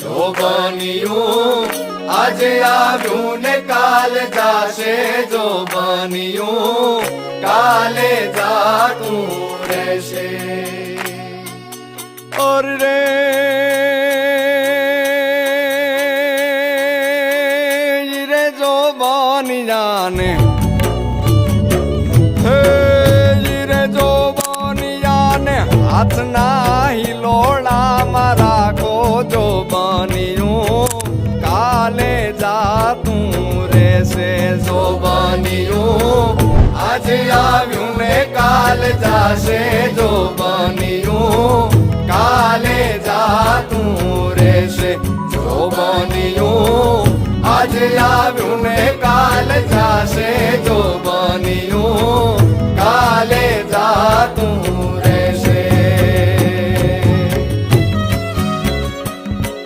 જો બન્યું આજે આવ્યું ને કાલે જાશે, જો બન્યું કાલે જાતું રહેશે. ઓર રે જો બન્યા ને હાથના હિલોળામાં રાખો, જો બન્યું કાલે જાતું રહેશે. જો બન્યું આજે આવ્યું ને કાલે જાશે, જો બન્યું કાલે જાતું રહેશે.